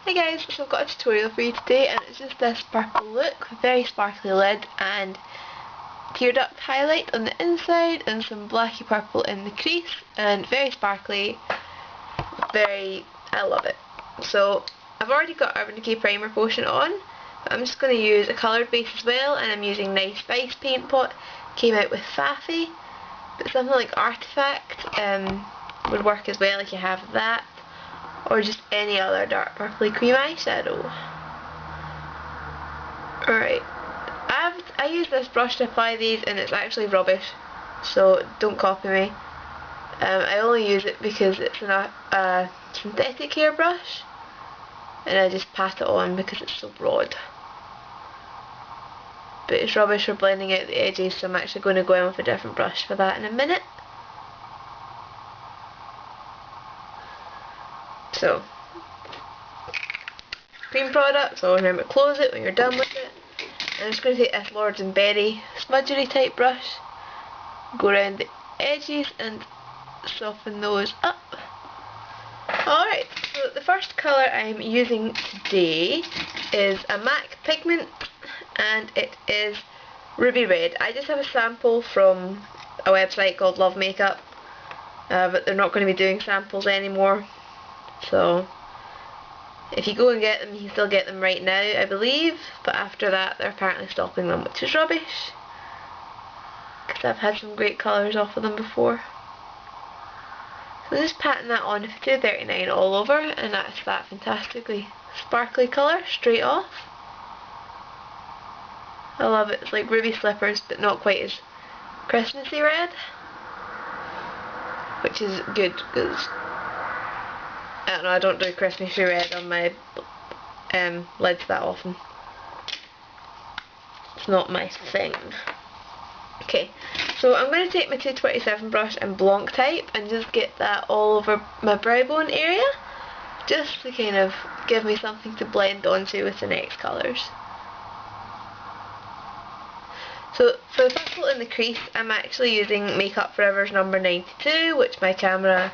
Hey guys, so I've got a tutorial for you today and it's just this purple look with very sparkly lid and tear duct highlight on the inside and some blacky purple in the crease and very sparkly, I love it. So I've already got Urban Decay primer potion on, but I'm just going to use a coloured base as well, and I'm using Nice Spice paint pot. Came out with Faffy, but something like Artifact would work as well if you have that, or just any other dark purpley cream eyeshadow. Alright, I use this brush to apply these and it's actually rubbish, so don't copy me. I only use it because it's a synthetic hair brush and I just pat it on because it's so broad. But it's rubbish for blending out the edges, so I'm actually going to go in with a different brush for that in a minute. So, cream product, so remember to close it when you're done with it. I'm just going to take this Lords and Berry smudgery type brush, go around the edges and soften those up. Alright, so the first colour I'm using today is a MAC pigment and it is Ruby Red. I just have a sample from a website called Love Makeup, but they're not going to be doing samples anymore. So if you go and get them, you can still get them right now, I believe, but after that they're apparently stopping them, which is rubbish because I've had some great colours off of them before. So I'm just patting that on with 239 all over, and that's that fantastically sparkly colour straight off. I love it. It's like Ruby Slippers but not quite as Christmassy red, which is good because I don't know, I don't do Christmassy red on my lids that often. It's not my thing. Okay, so I'm going to take my 227 brush and Blanc type and just get that all over my brow bone area, just to kind of give me something to blend onto with the next colours. So for the purple in the crease, I'm actually using Makeup Forever's number 92, which my camera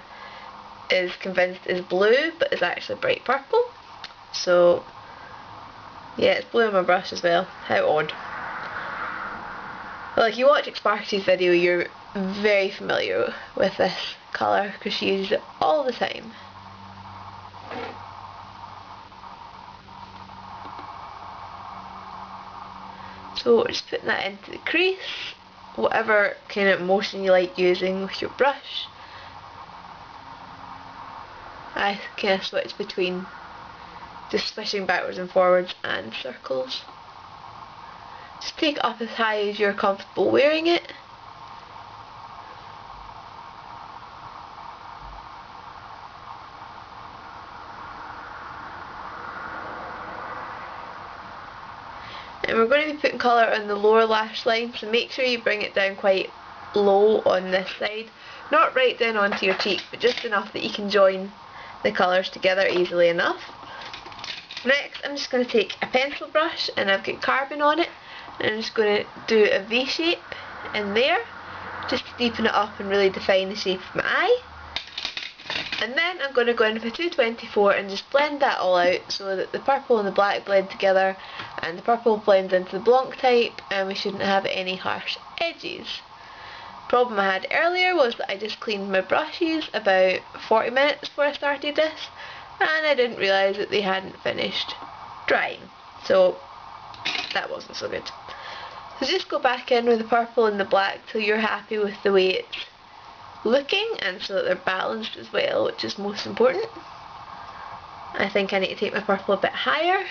is convinced is blue, but is actually bright purple. So yeah, it's blue on my brush as well. How odd. Well, if you watch Sparky's video, you're very familiar with this colour because she uses it all the time. So we're just putting that into the crease, whatever kind of motion you like using with your brush. I kind of switch between just swishing backwards and forwards and circles. Just take it up as high as you're comfortable wearing it. And we're going to be putting colour on the lower lash line, so make sure you bring it down quite low on this side. Not right down onto your cheek, but just enough that you can join the colours together easily enough. Next, I'm just going to take a pencil brush and I've got Carbon on it, and I'm just going to do a V shape in there, just to deepen it up and really define the shape of my eye. And then I'm going to go in with a 224 and just blend that all out so that the purple and the black blend together and the purple blends into the Blanc type and we shouldn't have any harsh edges. Problem I had earlier was that I just cleaned my brushes about 40 minutes before I started this and I didn't realise that they hadn't finished drying, so that wasn't so good. So just go back in with the purple and the black till you're happy with the way it's looking and so that they're balanced as well, which is most important. I think I need to take my purple a bit higher.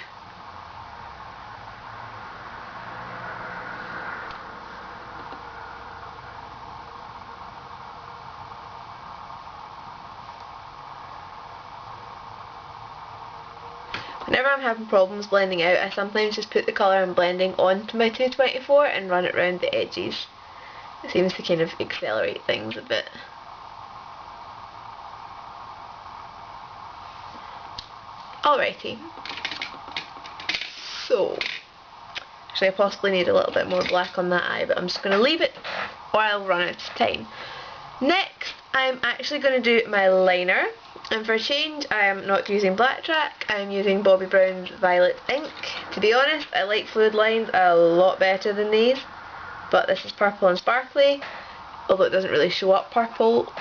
Whenever I'm having problems blending out, I sometimes just put the colour I'm blending onto my 224 and run it around the edges. It seems to kind of accelerate things a bit. Alrighty. So, actually I possibly need a little bit more black on that eye, but I'm just going to leave it or I'll run out of time. Next, I'm actually going to do my liner. And for a change, I am not using Blackjack, I am using Bobbi Brown's Violet Ink. To be honest, I like fluid lines a lot better than these, but this is purple and sparkly, although it doesn't really show up purple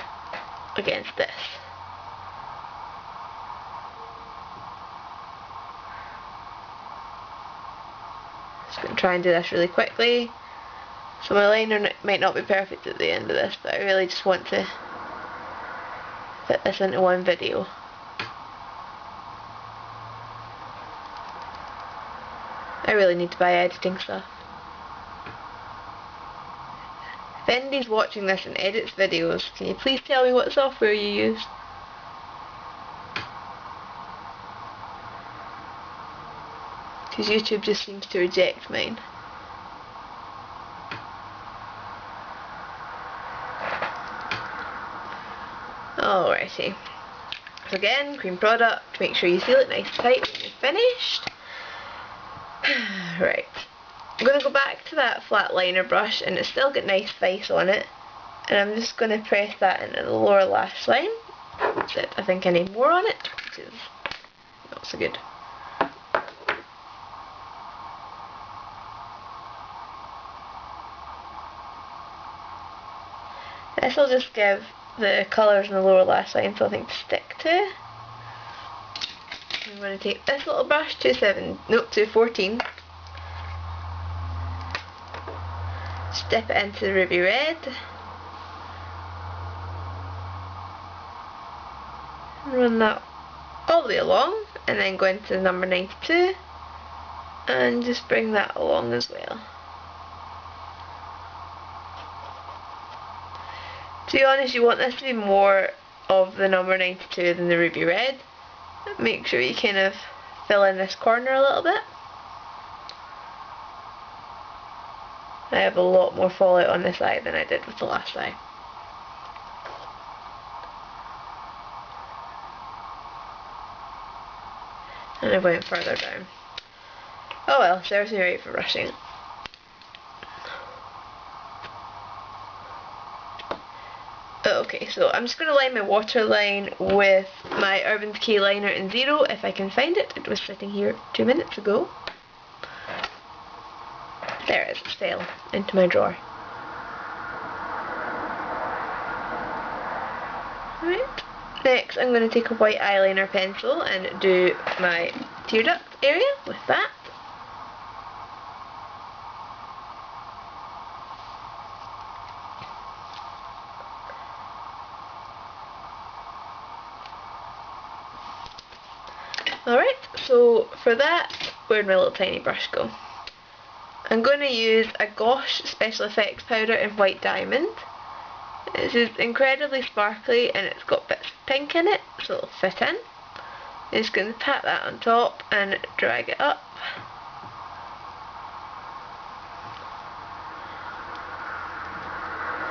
against this. Just going to try and do this really quickly. So my liner might not be perfect at the end of this, but I really just want to fit this into one video. I really need to buy editing stuff. If anybody's watching this and edits videos, can you please tell me what software you use? Because YouTube just seems to reject mine. Alrighty. So again, cream product, make sure you seal it nice and tight when you're finished. Right. I'm going to go back to that flat liner brush, and it's still got nice face on it. And I'm just going to press that into the lower lash line. Except I think I need more on it, which is not so good. This will just give the colours in the lower lash line something to stick to. I'm going to take this little brush, 214, dip it into the Ruby Red, run that all the way along, and then go into the number 92 and just bring that along as well. To be honest, you want this to be more of the number 92 than the Ruby Red. Make sure you kind of fill in this corner a little bit. I have a lot more fallout on this eye than I did with the last eye. And I went further down. Oh well, serves me right for rushing. Okay, so I'm just going to line my waterline with my Urban Decay liner in 0 if I can find it. It was sitting here 2 minutes ago. There it is, it fell into my drawer. Right, next I'm going to take a white eyeliner pencil and do my tear duct area with that. Alright, so for that, where'd my little tiny brush go? I'm going to use a Gosh Special Effects powder in White Diamond. This is incredibly sparkly and it's got bits of pink in it, so it'll fit in. I'm just going to pat that on top and drag it up.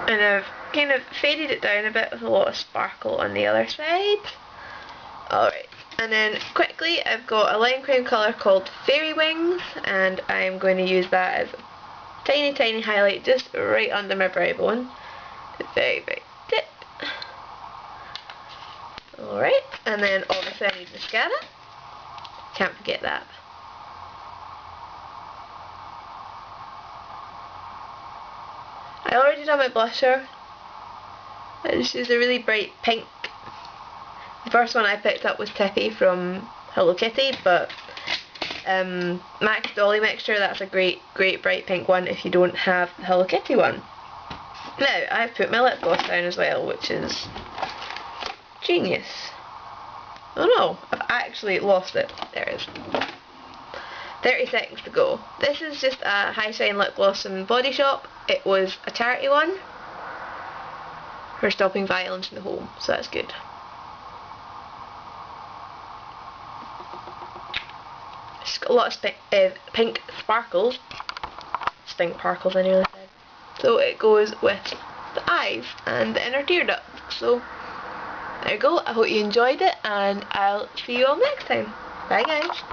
And I've kind of faded it down a bit with a lot of sparkle on the other side. Alright, and then quickly I've got a lime cream colour called Fairy Wings, and I'm going to use that as a tiny, tiny highlight just right under my brow bone. The very, very tip. Alright, and then obviously I need mascara. Can't forget that. I already done my blusher. I just used a really bright pink. The first one I picked up was Tippy from Hello Kitty, but Max Dolly Mixture, that's a great bright pink one if you don't have the Hello Kitty one. Now, I've put my lip gloss down as well, which is genius. Oh no, I've actually lost it. There it is. 30 seconds to go. This is just a high shine lip gloss from Body Shop. It was a charity one for stopping violence in the home, so that's good. It's got a lot of pink sparkles. Stink sparkles, I nearly said. So it goes with the eyes and the inner tear duct. So there you go. I hope you enjoyed it, and I'll see you all next time. Bye guys.